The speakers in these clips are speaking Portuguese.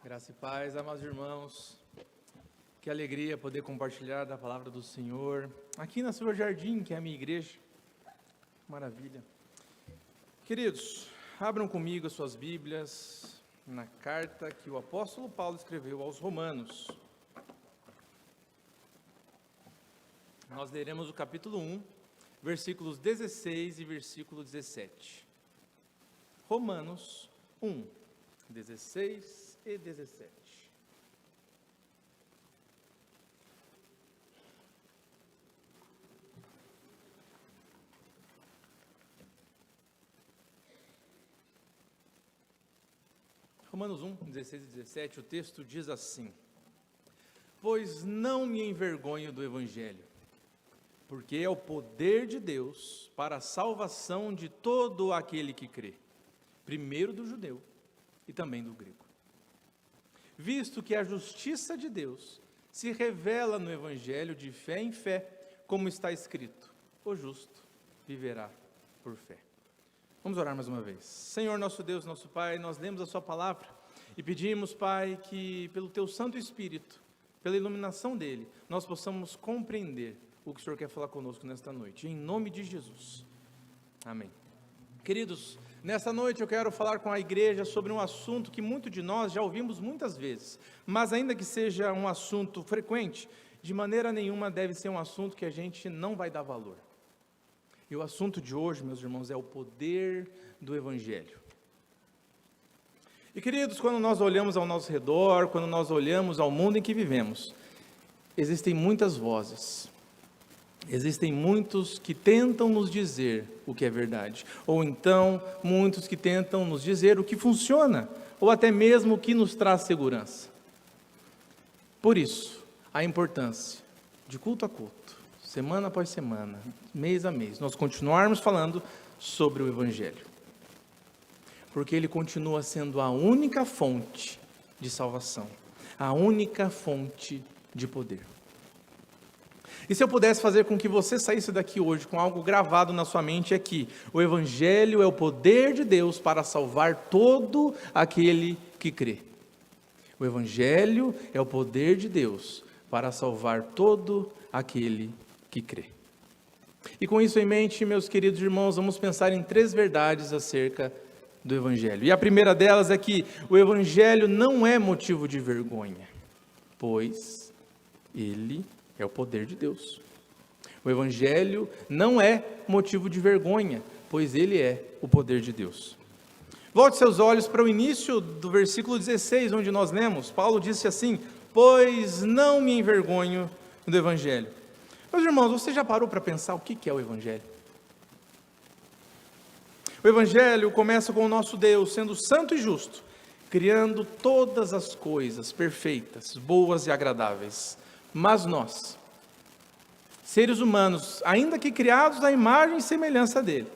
Graça e paz, amados irmãos, que alegria poder compartilhar da palavra do Senhor, aqui na Sua Jardim, que é a minha igreja, maravilha. Queridos, abram comigo as suas Bíblias, na carta que o apóstolo Paulo escreveu aos Romanos. Nós leremos o capítulo 1, versículos 16 e versículo 17. Romanos 1, 16 e 17. Romanos 1, 16 e 17, o texto diz assim: Pois não me envergonho do Evangelho, porque é o poder de Deus para a salvação de todo aquele que crê, primeiro do judeu e também do grego. Visto que a justiça de Deus se revela no Evangelho de fé em fé, como está escrito: o justo viverá por fé. Vamos orar mais uma vez. Senhor, nosso Deus, nosso Pai, nós lemos a Sua palavra e pedimos, Pai, que pelo Teu Santo Espírito, pela iluminação dEle, nós possamos compreender o que o Senhor quer falar conosco nesta noite, em nome de Jesus. Amém. Queridos, nesta noite eu quero falar com a igreja sobre um assunto que muitos de nós já ouvimos muitas vezes, mas ainda que seja um assunto frequente, de maneira nenhuma deve ser um assunto que a gente não vai dar valor. E o assunto de hoje, meus irmãos, é o poder do Evangelho. E queridos, quando nós olhamos ao nosso redor, quando nós olhamos ao mundo em que vivemos, existem muitas vozes, existem muitos que tentam nos dizer o que é verdade, ou então muitos que tentam nos dizer o que funciona, ou até mesmo o que nos traz segurança. Por isso, a importância de culto a culto, semana após semana, mês a mês, nós continuarmos falando sobre o Evangelho. Porque ele continua sendo a única fonte de salvação, a única fonte de poder. E se eu pudesse fazer com que você saísse daqui hoje com algo gravado na sua mente, é que o Evangelho é o poder de Deus para salvar todo aquele que crê. O Evangelho é o poder de Deus para salvar todo aquele que crê. E com isso em mente, meus queridos irmãos, vamos pensar em 3 verdades acerca do Evangelho. E a primeira delas é que o Evangelho não é motivo de vergonha, pois ele é o poder de Deus. O Evangelho não é motivo de vergonha, pois ele é o poder de Deus. Volte seus olhos para o início do versículo 16, onde nós lemos. Paulo disse assim: pois não me envergonho do Evangelho. Meus irmãos, você já parou para pensar o que é o Evangelho? O Evangelho começa com o nosso Deus sendo santo e justo, criando todas as coisas perfeitas, boas e agradáveis. Mas nós, seres humanos, ainda que criados à imagem e semelhança dele,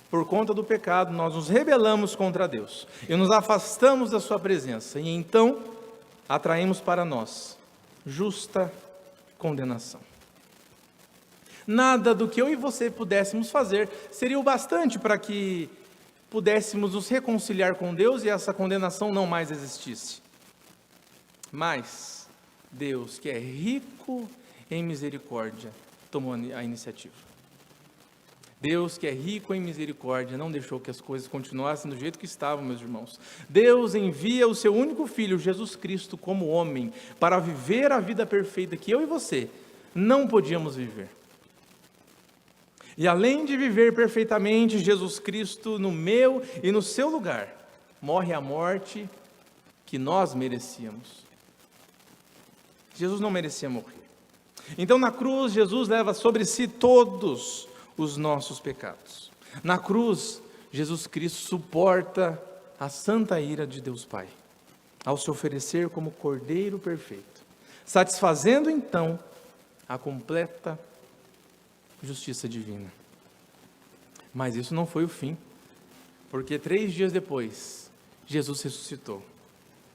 por conta do pecado, nós nos rebelamos contra Deus e nos afastamos da sua presença, e então atraímos para nós justa condenação. Nada do que eu e você pudéssemos fazer seria o bastante para que pudéssemos nos reconciliar com Deus e essa condenação não mais existisse. Mas Deus, que é rico em misericórdia, tomou a iniciativa. Deus, que é rico em misericórdia, não deixou que as coisas continuassem do jeito que estavam, meus irmãos. Deus envia o seu único Filho, Jesus Cristo, como homem, para viver a vida perfeita que eu e você não podíamos viver. E além de viver perfeitamente, Jesus Cristo, no meu e no seu lugar, morre a morte que nós merecíamos. Jesus não merecia morrer. Então, na cruz, Jesus leva sobre si todos os nossos pecados. Na cruz, Jesus Cristo suporta a santa ira de Deus Pai, ao se oferecer como Cordeiro perfeito, satisfazendo então a completa justiça divina. Mas isso não foi o fim, porque 3 dias depois, Jesus ressuscitou,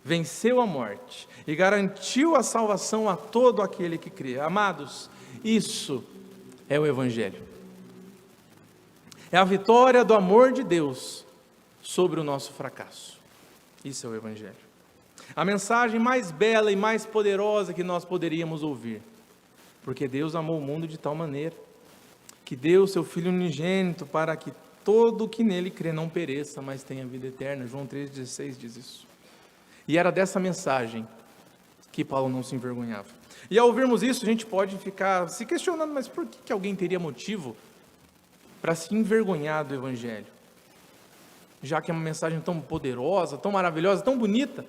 venceu a morte e garantiu a salvação a todo aquele que crê. Amados, isso é o Evangelho. É a vitória do amor de Deus sobre o nosso fracasso. Isso é o Evangelho. A mensagem mais bela e mais poderosa que nós poderíamos ouvir. Porque Deus amou o mundo de tal maneira que deu seu Filho unigênito para que todo que nele crê não pereça, mas tenha vida eterna. João 3,16 diz isso. E era dessa mensagem que Paulo não se envergonhava. E ao ouvirmos isso, a gente pode ficar se questionando, mas por que alguém teria motivo para se envergonhar do Evangelho? Já que é uma mensagem tão poderosa, tão maravilhosa, tão bonita.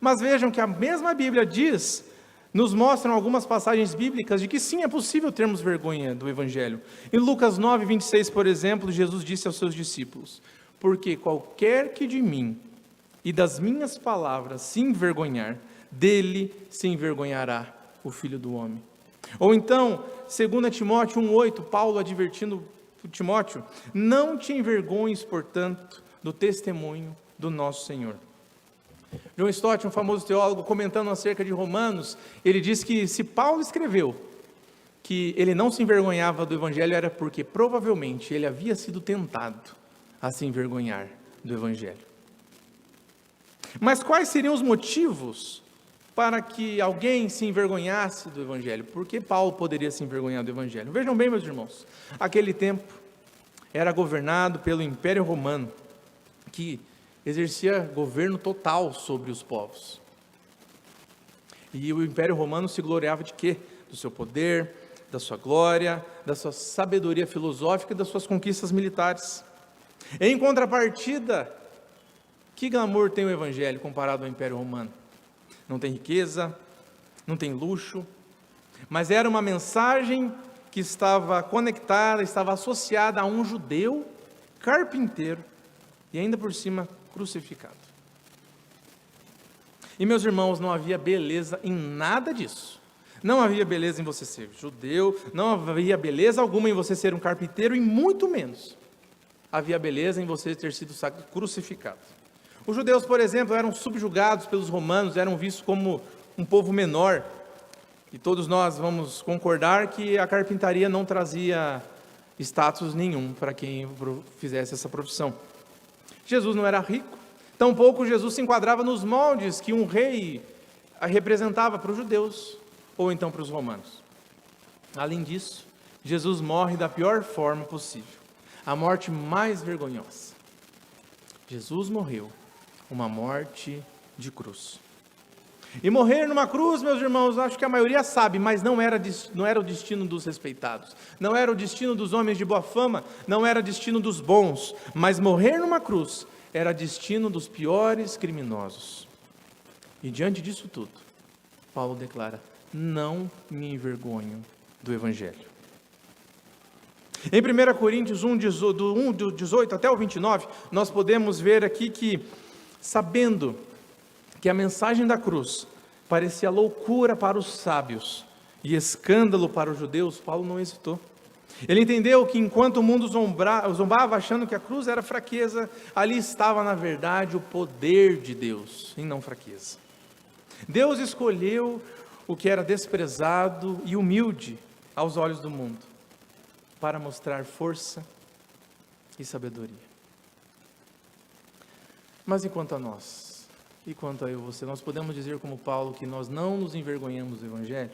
Mas vejam que a mesma Bíblia diz, nos mostram algumas passagens bíblicas de que sim, é possível termos vergonha do Evangelho. Em Lucas 9:26, por exemplo, Jesus disse aos seus discípulos: porque qualquer que de mim e das minhas palavras se envergonhar, dele se envergonhará o Filho do Homem. Ou então, 2 Timóteo 1:8, Paulo advertindo Timóteo: não te envergonhes, portanto, do testemunho do nosso Senhor. John Stott, um famoso teólogo, comentando acerca de Romanos, ele diz que se Paulo escreveu que ele não se envergonhava do Evangelho, era porque provavelmente ele havia sido tentado a se envergonhar do Evangelho. Mas quais seriam os motivos para que alguém se envergonhasse do Evangelho? Por que Paulo poderia se envergonhar do Evangelho? Vejam bem, meus irmãos, aquele tempo era governado pelo Império Romano, que exercia governo total sobre os povos. E o Império Romano se gloriava de quê? Do seu poder, da sua glória, da sua sabedoria filosófica e das suas conquistas militares. Em contrapartida, que glamour tem o Evangelho comparado ao Império Romano? Não tem riqueza, não tem luxo, mas era uma mensagem que estava conectada, estava associada a um judeu carpinteiro e ainda por cima crucificado. E meus irmãos, não havia beleza em nada disso. Não havia beleza em você ser judeu, não havia beleza alguma em você ser um carpinteiro, e muito menos havia beleza em você ter sido crucificado. Os judeus, por exemplo, eram subjugados pelos romanos, eram vistos como um povo menor, e todos nós vamos concordar que a carpintaria não trazia status nenhum para quem fizesse essa profissão. Jesus não era rico, tampouco Jesus se enquadrava nos moldes que um rei representava para os judeus, ou então para os romanos. Além disso, Jesus morre da pior forma possível, a morte mais vergonhosa. Jesus morreu uma morte de cruz. E morrer numa cruz, meus irmãos, acho que a maioria sabe, mas não era o destino dos respeitados, não era o destino dos homens de boa fama, não era o destino dos bons, mas morrer numa cruz era destino dos piores criminosos. E diante disso tudo, Paulo declara: não me envergonho do Evangelho. Em 1 Coríntios 1, do 18 até o 29, nós podemos ver aqui que, sabendo que a mensagem da cruz parecia loucura para os sábios e escândalo para os judeus, Paulo não hesitou. Ele entendeu que enquanto o mundo zombava achando que a cruz era fraqueza, ali estava na verdade o poder de Deus, e não fraqueza. Deus escolheu o que era desprezado e humilde aos olhos do mundo, para mostrar força e sabedoria. Mas e quanto a nós? E quanto a eu e você? Nós podemos dizer como Paulo que nós não nos envergonhamos do Evangelho?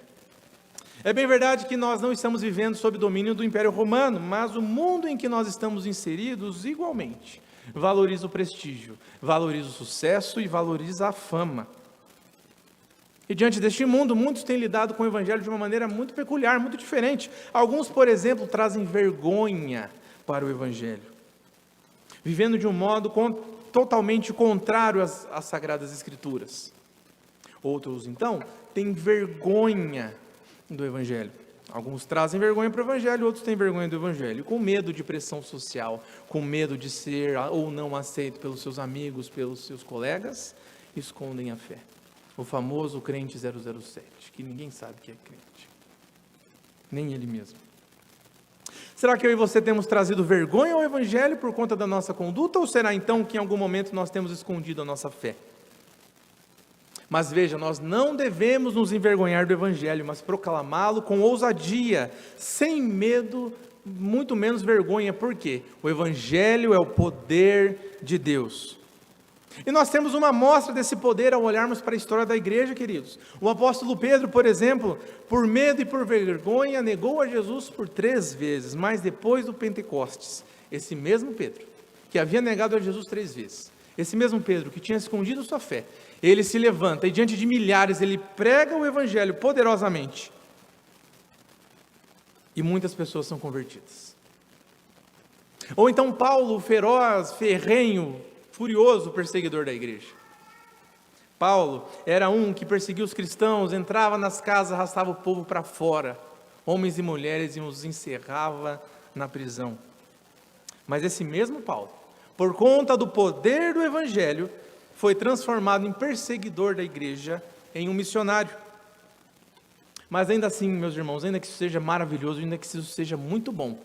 É bem verdade que nós não estamos vivendo sob domínio do Império Romano, mas o mundo em que nós estamos inseridos igualmente valoriza o prestígio, valoriza o sucesso e valoriza a fama. E diante deste mundo, muitos têm lidado com o Evangelho de uma maneira muito peculiar, muito diferente. Alguns, por exemplo, trazem vergonha para o Evangelho, vivendo de um modo totalmente contrário às Sagradas Escrituras. Outros, então, têm vergonha do Evangelho. Alguns trazem vergonha para o Evangelho, outros têm vergonha do Evangelho, com medo de pressão social, com medo de ser ou não aceito pelos seus amigos, pelos seus colegas, escondem a fé. O famoso crente 007, que ninguém sabe que é crente, nem ele mesmo. Será que eu e você temos trazido vergonha ao Evangelho por conta da nossa conduta, ou será então que em algum momento nós temos escondido a nossa fé? Mas veja, nós não devemos nos envergonhar do Evangelho, mas proclamá-lo com ousadia, sem medo, muito menos vergonha. Por quê? O Evangelho é o poder de Deus. E nós temos uma amostra desse poder ao olharmos para a história da igreja, queridos. O apóstolo Pedro, por exemplo, por medo e por vergonha, negou a Jesus por 3 vezes, mas depois do Pentecostes, esse mesmo Pedro, que havia negado a Jesus 3 vezes, esse mesmo Pedro, que tinha escondido sua fé, ele se levanta e diante de milhares, ele prega o evangelho poderosamente. E muitas pessoas são convertidas. Ou então Paulo, o feroz, ferrenho, furioso perseguidor da igreja. Paulo era um que perseguia os cristãos, entrava nas casas, arrastava o povo para fora, homens e mulheres, e os encerrava na prisão. Mas esse mesmo Paulo, por conta do poder do evangelho, foi transformado em perseguidor da igreja, em um missionário. Mas ainda assim, meus irmãos, ainda que isso seja maravilhoso, ainda que isso seja muito bom,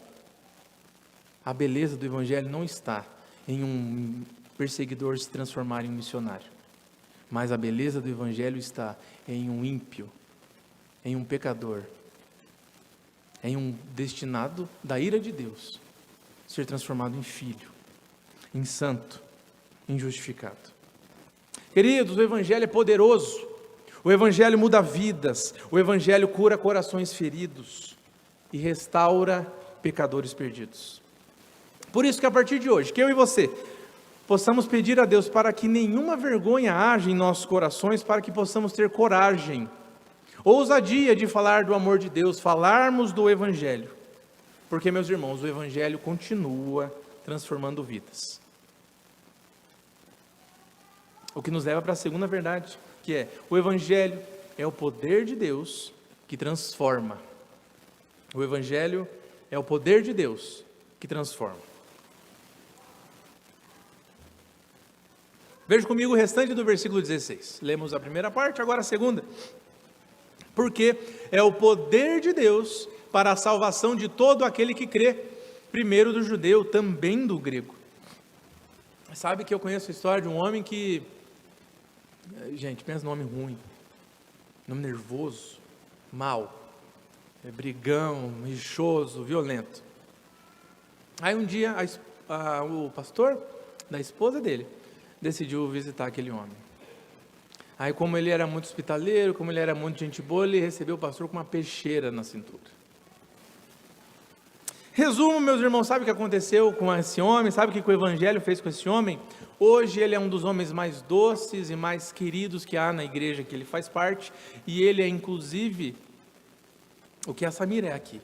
a beleza do evangelho não está em um perseguidor se transformar em um missionário, mas a beleza do evangelho está em um ímpio, em um pecador, em um destinado da ira de Deus, ser transformado em filho, em santo, em justificado. Queridos, o evangelho é poderoso, o evangelho muda vidas, o evangelho cura corações feridos e restaura pecadores perdidos. Por isso que a partir de hoje, que eu e você possamos pedir a Deus para que nenhuma vergonha haja em nossos corações, para que possamos ter coragem, ousadia de falar do amor de Deus, falarmos do evangelho, porque, meus irmãos, o evangelho continua transformando vidas. O que nos leva para a segunda verdade, que é: o evangelho é o poder de Deus que transforma. O evangelho é o poder de Deus que transforma. Veja comigo o restante do versículo 16. Lemos a primeira parte, agora a segunda. Porque é o poder de Deus para a salvação de todo aquele que crê, primeiro do judeu, também do grego. Sabe que eu conheço a história de um homem que, gente, pensa num homem ruim, nome nervoso, mau, brigão, rixoso, violento. Aí um dia o pastor da esposa dele decidiu visitar aquele homem. Aí, como ele era muito hospitaleiro, como ele era muito gente boa, ele recebeu o pastor com uma peixeira na cintura. Resumo, meus irmãos, sabe o que aconteceu com esse homem? Sabe o que o evangelho fez com esse homem? Hoje ele é um dos homens mais doces e mais queridos que há na igreja que ele faz parte, e ele é inclusive o que a Samira é aqui,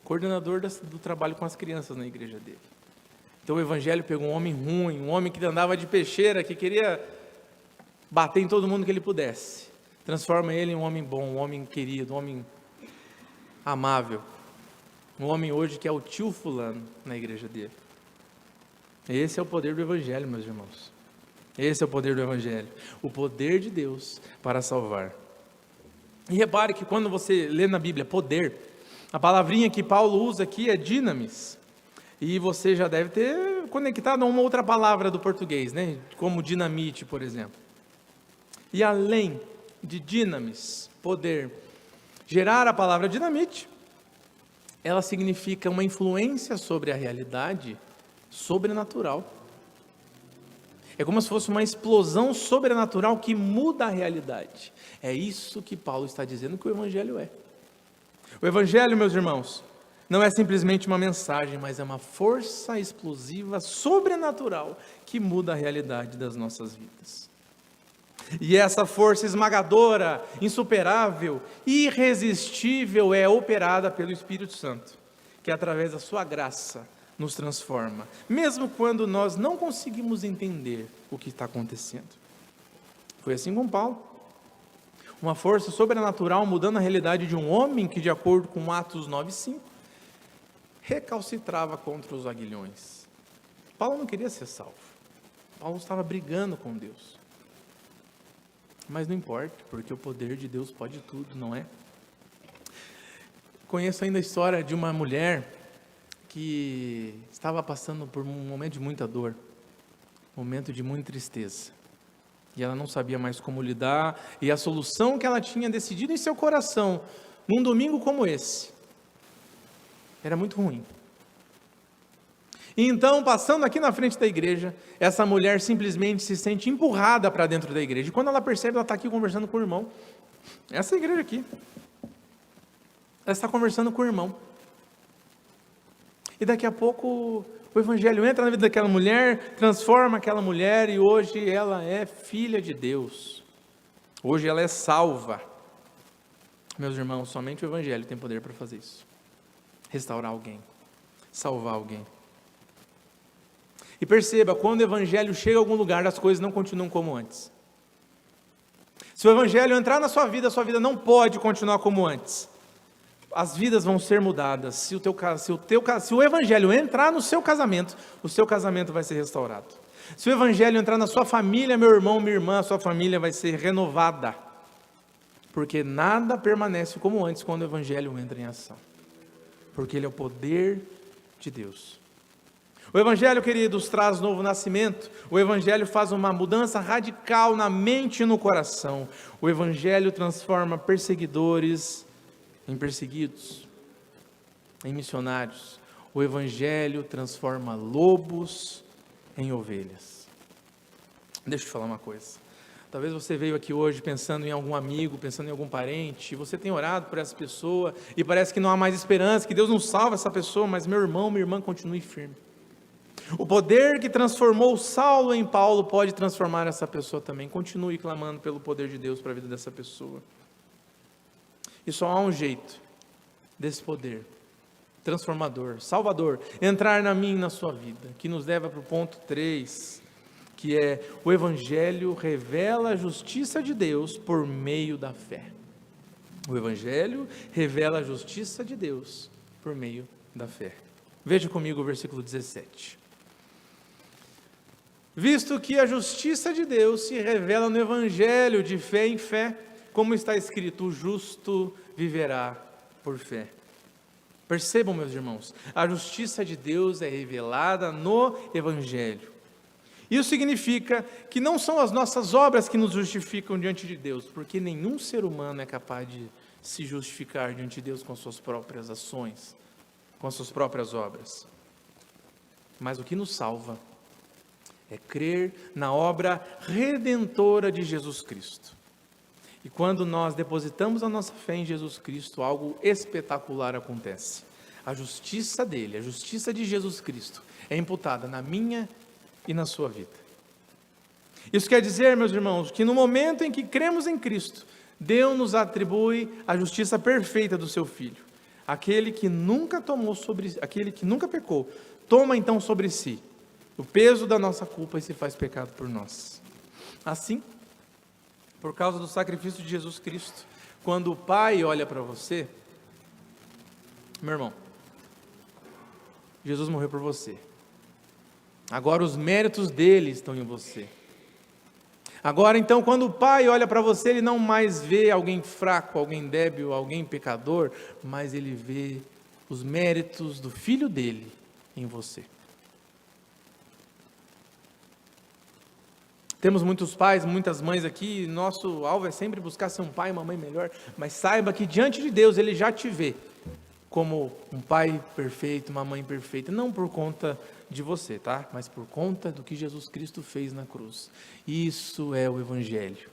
coordenador do trabalho com as crianças na igreja dele. Então o evangelho pegou um homem ruim, um homem que andava de peixeira, que queria bater em todo mundo que ele pudesse, transforma ele em um homem bom, um homem querido, um homem amável, um homem hoje que é o tio fulano na igreja dele. Esse é o poder do evangelho, meus irmãos. Esse é o poder do evangelho, o poder de Deus para salvar. E repare que quando você lê na Bíblia poder, a palavrinha que Paulo usa aqui é dinamis. E você já deve ter conectado a uma outra palavra do português, né? Como dinamite, por exemplo. E além de dinamis, poder, gerar a palavra dinamite, ela significa uma influência sobre a realidade sobrenatural. É como se fosse uma explosão sobrenatural que muda a realidade. É isso que Paulo está dizendo que o evangelho é. O evangelho, meus irmãos, não é simplesmente uma mensagem, mas é uma força explosiva, sobrenatural, que muda a realidade das nossas vidas. E essa força esmagadora, insuperável, irresistível, é operada pelo Espírito Santo, que através da sua graça nos transforma, mesmo quando nós não conseguimos entender o que está acontecendo. Foi assim com Paulo. Uma força sobrenatural mudando a realidade de um homem que, de acordo com Atos 9:5, recalcitrava contra os aguilhões. Paulo não queria ser salvo. Paulo estava brigando com Deus. Mas não importa, porque o poder de Deus pode tudo, não é? Conheço ainda a história de uma mulher que estava passando por um momento de muita dor, um momento de muita tristeza. E ela não sabia mais como lidar, e a solução que ela tinha decidido em seu coração, num domingo como esse, era muito ruim. E então, passando aqui na frente da igreja, essa mulher simplesmente se sente empurrada para dentro da igreja. E quando ela percebe, ela está aqui conversando com o irmão. Essa igreja aqui. Ela está conversando com o irmão. E daqui a pouco o evangelho entra na vida daquela mulher, transforma aquela mulher e hoje ela é filha de Deus. Hoje ela é salva. Meus irmãos, somente o evangelho tem poder para fazer isso. Restaurar alguém, salvar alguém. E perceba, quando o evangelho chega a algum lugar, as coisas não continuam como antes. Se o evangelho entrar na sua vida, a sua vida não pode continuar como antes. As vidas vão ser mudadas. Se o evangelho entrar no seu casamento, o seu casamento vai ser restaurado. Se o evangelho entrar na sua família, meu irmão, minha irmã, a sua família vai ser renovada. Porque nada permanece como antes quando o evangelho entra em ação. Porque ele é o poder de Deus. O evangelho, queridos, traz novo nascimento. O evangelho faz uma mudança radical na mente e no coração. O evangelho transforma perseguidores em perseguidos, em missionários. O evangelho transforma lobos em ovelhas. Deixa eu te falar uma coisa. Talvez você veio aqui hoje pensando em algum amigo, pensando em algum parente, e você tem orado por essa pessoa, e parece que não há mais esperança, que Deus não salva essa pessoa, mas meu irmão, minha irmã, continue firme. O poder que transformou Saulo em Paulo pode transformar essa pessoa também. Continue clamando pelo poder de Deus para a vida dessa pessoa. E só há um jeito desse poder transformador, salvador, entrar na minha e na sua vida, que nos leva para o ponto 3, que é: o evangelho revela a justiça de Deus por meio da fé. O evangelho revela a justiça de Deus por meio da fé. Veja comigo o versículo 17. Visto que a justiça de Deus se revela no evangelho de fé em fé, como está escrito: o justo viverá por fé. Percebam, meus irmãos, a justiça de Deus é revelada no evangelho. Isso significa que não são as nossas obras que nos justificam diante de Deus, porque nenhum ser humano é capaz de se justificar diante de Deus com suas próprias ações, com suas próprias obras. Mas o que nos salva é crer na obra redentora de Jesus Cristo. E quando nós depositamos a nossa fé em Jesus Cristo, algo espetacular acontece. A justiça dele, a justiça de Jesus Cristo, é imputada na minha e na sua vida. Isso quer dizer, meus irmãos, que no momento em que cremos em Cristo, Deus nos atribui a justiça perfeita do seu Filho. Aquele que nunca pecou, toma então sobre si o peso da nossa culpa e se faz pecado por nós. Assim, por causa do sacrifício de Jesus Cristo, quando o Pai olha para você, meu irmão, Jesus morreu por você. Agora os méritos dele estão em você. Agora então, quando o Pai olha para você, ele não mais vê alguém fraco, alguém débil, alguém pecador, mas ele vê os méritos do Filho dele em você. Temos muitos pais, muitas mães aqui, nosso alvo é sempre buscar ser um pai e uma mãe melhor, mas saiba que diante de Deus ele já te vê como um pai perfeito, uma mãe perfeita, não por conta de você, tá? Mas por conta do que Jesus Cristo fez na cruz. Isso é o evangelho.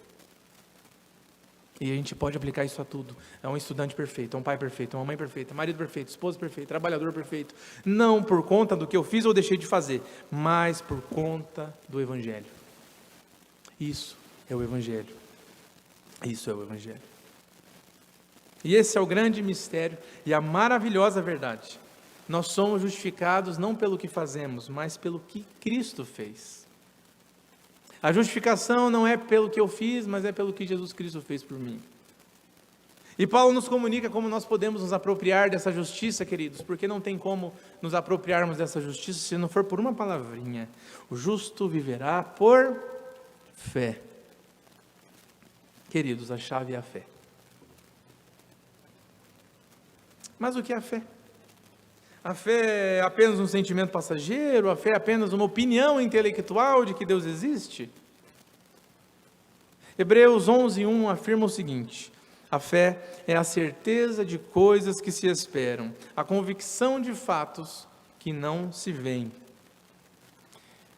E a gente pode aplicar isso a tudo. É um estudante perfeito, é um pai perfeito, é uma mãe perfeita, marido perfeito, esposa perfeita, trabalhador perfeito. Não por conta do que eu fiz ou deixei de fazer, mas por conta do evangelho. Isso é o evangelho. Isso é o evangelho. E esse é o grande mistério e a maravilhosa verdade. Nós somos justificados não pelo que fazemos, mas pelo que Cristo fez. A justificação não é pelo que eu fiz, mas é pelo que Jesus Cristo fez por mim. E Paulo nos comunica como nós podemos nos apropriar dessa justiça, queridos, porque não tem como nos apropriarmos dessa justiça se não for por uma palavrinha: o justo viverá por fé. Queridos, a chave é a fé. Mas o que é a fé? A fé é apenas um sentimento passageiro? A fé é apenas uma opinião intelectual de que Deus existe? Hebreus 11:1 afirma o seguinte: a fé é a certeza de coisas que se esperam, a convicção de fatos que não se veem.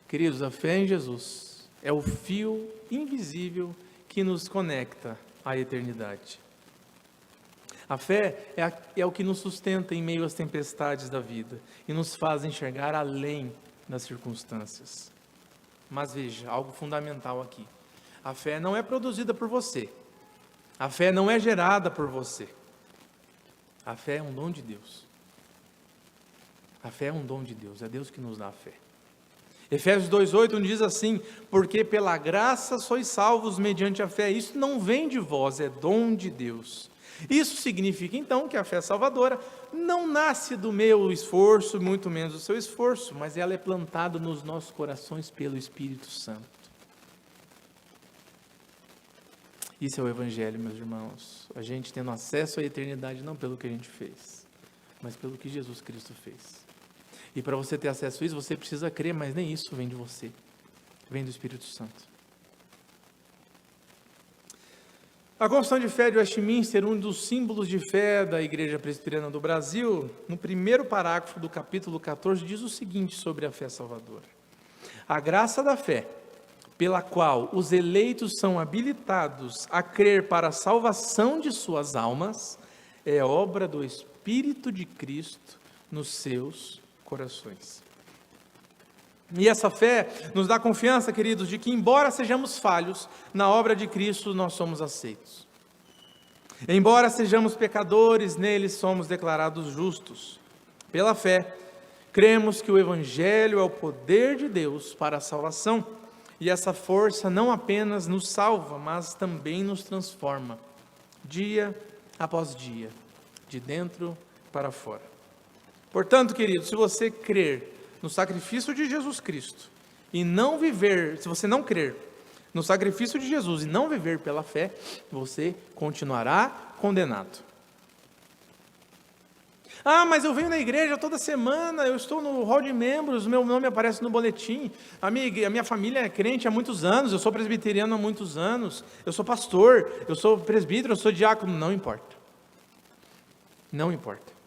Queridos, a fé em Jesus é o fio invisível que nos conecta à eternidade. A fé é o que nos sustenta em meio às tempestades da vida e nos faz enxergar além das circunstâncias. Mas veja, algo fundamental aqui. A fé não é produzida por você. A fé não é gerada por você. A fé é um dom de Deus. A fé é um dom de Deus, é Deus que nos dá a fé. Efésios 2:8 diz assim: porque pela graça sois salvos mediante a fé. Isso não vem de vós, é dom de Deus. Isso significa então que a fé salvadora não nasce do meu esforço, muito menos do seu esforço, mas ela é plantada nos nossos corações pelo Espírito Santo. Isso é o Evangelho, meus irmãos. A gente tendo acesso à eternidade não pelo que a gente fez, mas pelo que Jesus Cristo fez. E para você ter acesso a isso, você precisa crer, mas nem isso vem de você, vem do Espírito Santo. A Confissão de Fé de Westminster, um dos símbolos de fé da Igreja Presbiteriana do Brasil, no primeiro parágrafo do capítulo 14, diz o seguinte sobre a fé salvadora: a graça da fé, pela qual os eleitos são habilitados a crer para a salvação de suas almas, é obra do Espírito de Cristo nos seus corações. E essa fé nos dá confiança, queridos, de que embora sejamos falhos, na obra de Cristo nós somos aceitos. Embora sejamos pecadores, nele somos declarados justos. Pela fé, cremos que o Evangelho é o poder de Deus para a salvação. E essa força não apenas nos salva, mas também nos transforma, dia após dia, de dentro para fora. Portanto, queridos, se você crer no sacrifício de Jesus Cristo e não viver, se você não crer no sacrifício de Jesus e não viver pela fé, você continuará condenado. Ah, mas eu venho na igreja toda semana, eu estou no hall de membros, meu nome aparece no boletim, a minha família é crente há muitos anos, eu sou presbiteriano há muitos anos, eu sou pastor, eu sou presbítero, eu sou diácono, não importa. Não importa.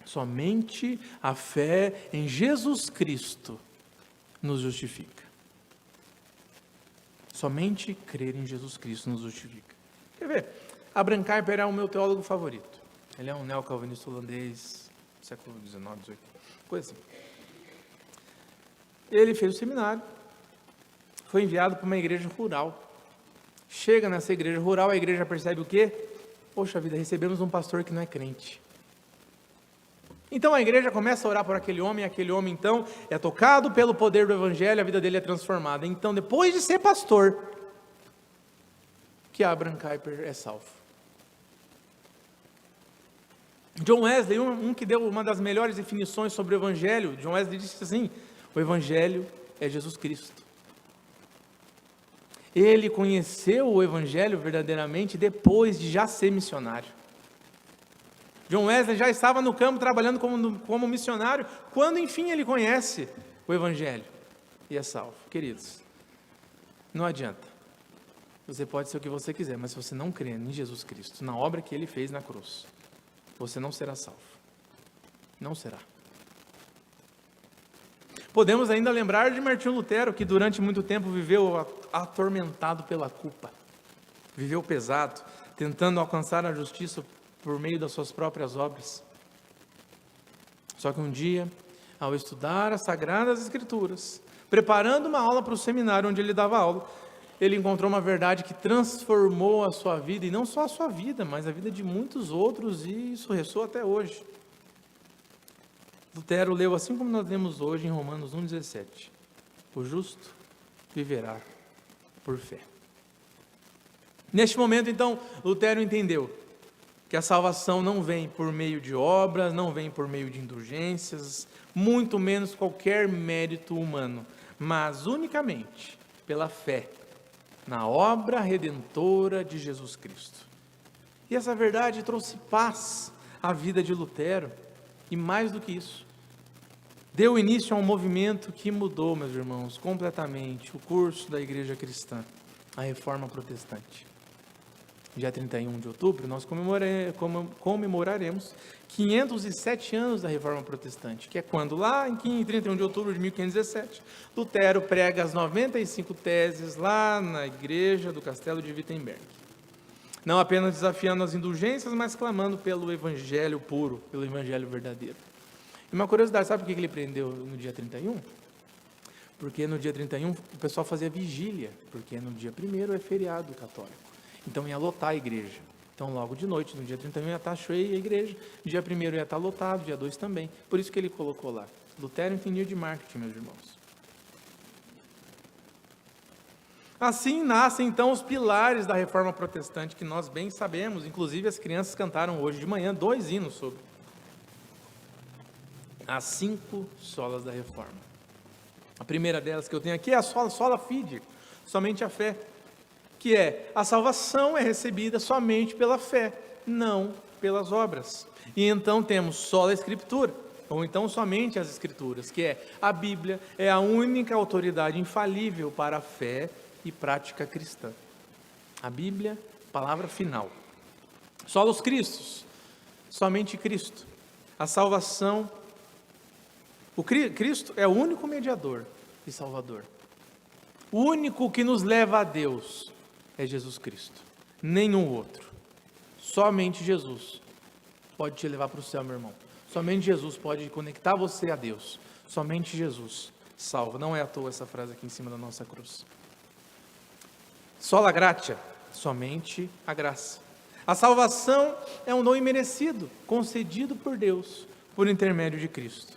Somente a fé em Jesus Cristo nos justifica. Somente crer em Jesus Cristo nos justifica. Quer ver? Abraham Kuyper é o meu teólogo favorito. Ele é um neocalvinista holandês, século XIX, XVIII, coisa assim. Ele fez o seminário, foi enviado para uma igreja rural. Chega nessa igreja rural, a igreja percebe o quê? Poxa vida, recebemos um pastor que não é crente. Então a igreja começa a orar por aquele homem então é tocado pelo poder do Evangelho, a vida dele é transformada. Então, depois de ser pastor, que Abraham Kuyper é salvo. John Wesley, um que deu uma das melhores definições sobre o Evangelho, John Wesley disse assim: o Evangelho é Jesus Cristo. Ele conheceu o Evangelho verdadeiramente depois de já ser missionário. John Wesley já estava no campo trabalhando como missionário, quando enfim ele conhece o Evangelho e é salvo. Queridos, não adianta. Você pode ser o que você quiser, mas se você não crer em Jesus Cristo, na obra que Ele fez na cruz, você não será salvo. Não será. Podemos ainda lembrar de Martinho Lutero, que durante muito tempo viveu atormentado pela culpa. Viveu pesado, tentando alcançar a justiça por meio das suas próprias obras. Só que um dia, ao estudar as Sagradas Escrituras, preparando uma aula para o seminário onde ele dava aula, ele encontrou uma verdade que transformou a sua vida, e não só a sua vida, mas a vida de muitos outros, e isso ressoa até hoje. Lutero leu assim como nós lemos hoje em Romanos 1,17: o justo viverá por fé. Neste momento, então, Lutero entendeu que a salvação não vem por meio de obras, não vem por meio de indulgências, muito menos qualquer mérito humano, mas unicamente pela fé na obra redentora de Jesus Cristo. E essa verdade trouxe paz à vida de Lutero, e mais do que isso, deu início a um movimento que mudou, meus irmãos, completamente o curso da igreja cristã, a Reforma Protestante. dia 31 de outubro, nós comemoraremos 507 anos da Reforma Protestante, que é quando, lá em 31 de outubro de 1517, Lutero prega as 95 teses lá na igreja do Castelo de Wittenberg. Não apenas desafiando as indulgências, mas clamando pelo evangelho puro, pelo evangelho verdadeiro. E uma curiosidade, sabe por que ele prendeu no dia 31? Porque no dia 31 o pessoal fazia vigília, porque no dia 1º é feriado católico. Então ia lotar a igreja. Então logo de noite, no dia 31 ia estar cheia a igreja, dia 1º ia estar lotado, dia 2 também. Por isso que ele colocou lá. Lutero entendia de marketing, meus irmãos. Assim nascem então os pilares da Reforma Protestante, que nós bem sabemos, inclusive as crianças cantaram hoje de manhã 2 hinos sobre as 5 solas da Reforma. A primeira delas que eu tenho aqui é a sola fide, somente a fé, que é a salvação é recebida somente pela fé, não pelas obras. E então temos sola escritura, ou então somente as escrituras, que é a Bíblia, é a única autoridade infalível para a fé e prática cristã. A Bíblia, palavra final. Solos Cristos, somente Cristo. A salvação, Cristo é o único mediador e salvador. O único que nos leva a Deus é Jesus Cristo, nenhum outro. Somente Jesus pode te levar para o céu, meu irmão. Somente Jesus pode conectar você a Deus. Somente Jesus salva. Não é à toa essa frase aqui em cima da nossa cruz. Sola gratia, somente a graça. A salvação é um dom imerecido, concedido por Deus, por intermédio de Cristo.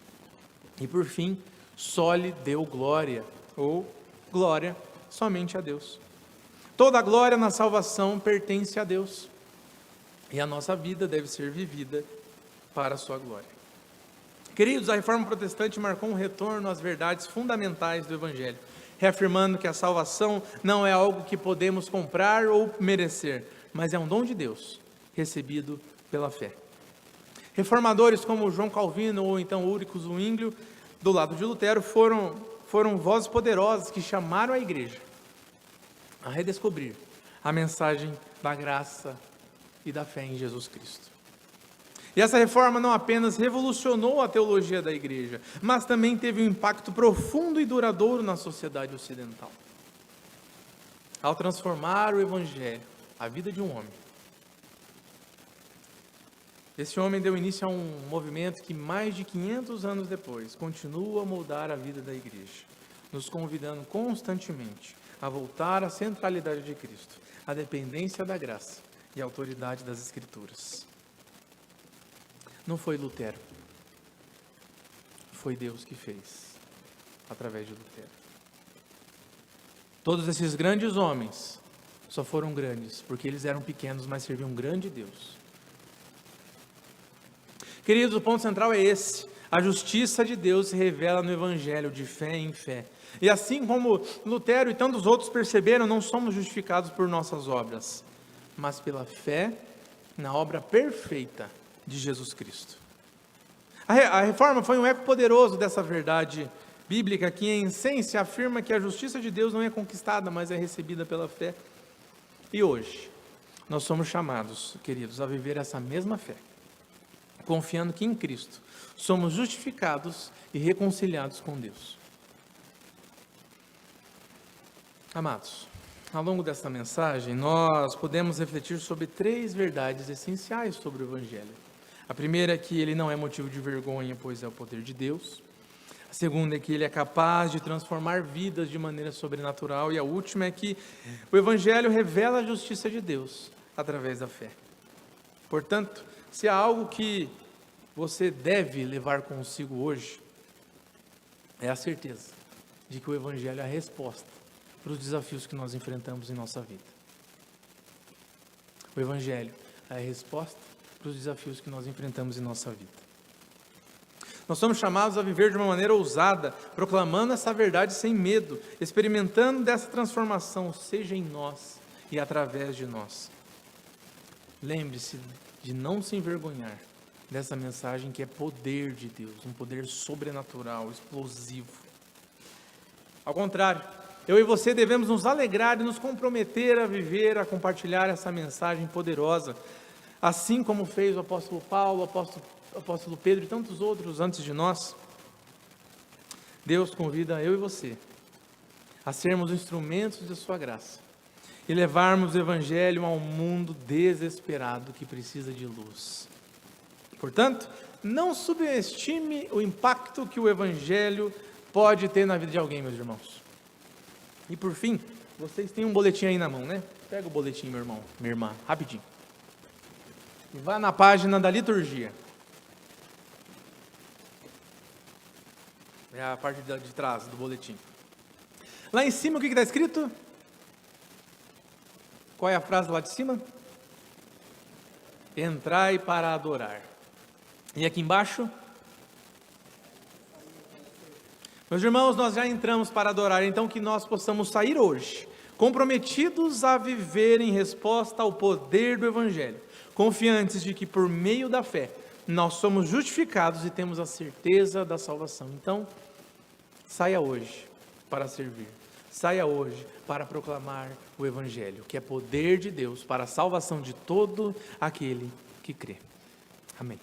E por fim, soli deu glória, ou glória somente a Deus. Toda a glória na salvação pertence a Deus. E a nossa vida deve ser vivida para a sua glória. Queridos, a Reforma Protestante marcou um retorno às verdades fundamentais do Evangelho, reafirmando que a salvação não é algo que podemos comprar ou merecer, mas é um dom de Deus, recebido pela fé. Reformadores como João Calvino ou então Ulrich Zwinglio, do lado de Lutero, foram vozes poderosas que chamaram a igreja a redescobrir a mensagem da graça e da fé em Jesus Cristo. E essa reforma não apenas revolucionou a teologia da igreja, mas também teve um impacto profundo e duradouro na sociedade ocidental. Ao transformar o Evangelho, a vida de um homem, esse homem deu início a um movimento que mais de 500 anos depois continua a moldar a vida da igreja, nos convidando constantemente a voltar à centralidade de Cristo, à dependência da graça e à autoridade das Escrituras. Não foi Lutero, foi Deus que fez, através de Lutero. Todos esses grandes homens só foram grandes, porque eles eram pequenos, mas serviam um grande Deus. Queridos, o ponto central é esse: a justiça de Deus se revela no Evangelho, de fé em fé. E assim como Lutero e tantos outros perceberam, não somos justificados por nossas obras, mas pela fé na obra perfeita de Jesus Cristo. A reforma foi um eco poderoso dessa verdade bíblica que, em essência, afirma que a justiça de Deus não é conquistada, mas é recebida pela fé. E hoje, nós somos chamados, queridos, a viver essa mesma fé, confiando que em Cristo somos justificados e reconciliados com Deus. Amados, ao longo desta mensagem, nós podemos refletir sobre 3 verdades essenciais sobre o Evangelho. A primeira é que ele não é motivo de vergonha, pois é o poder de Deus. A segunda é que ele é capaz de transformar vidas de maneira sobrenatural. E a última é que o Evangelho revela a justiça de Deus através da fé. Portanto, se há algo que você deve levar consigo hoje, é a certeza de que o Evangelho é a resposta para os desafios que nós enfrentamos em nossa vida. O Evangelho é a resposta para os desafios que nós enfrentamos em nossa vida. Nós somos chamados a viver de uma maneira ousada, proclamando essa verdade sem medo, experimentando dessa transformação, seja em nós e através de nós. Lembre-se de não se envergonhar dessa mensagem que é poder de Deus, um poder sobrenatural, explosivo. Ao contrário, eu e você devemos nos alegrar e nos comprometer a viver, a compartilhar essa mensagem poderosa, assim como fez o apóstolo Paulo, o apóstolo Pedro e tantos outros antes de nós. Deus convida eu e você a sermos instrumentos de sua graça e levarmos o evangelho a um mundo desesperado que precisa de luz. Portanto, não subestime o impacto que o evangelho pode ter na vida de alguém, meus irmãos. E por fim, vocês têm um boletim aí na mão, né? Pega o boletim, meu irmão, minha irmã, rapidinho. E vá na página da liturgia. É a parte de trás do boletim. Lá em cima, o que está escrito? Qual é a frase lá de cima? Entrai para adorar. E aqui embaixo? Meus irmãos, nós já entramos para adorar, então que nós possamos sair hoje, comprometidos a viver em resposta ao poder do Evangelho, confiantes de que por meio da fé, nós somos justificados e temos a certeza da salvação. Então, saia hoje para servir, saia hoje para proclamar o Evangelho, que é poder de Deus para a salvação de todo aquele que crê. Amém.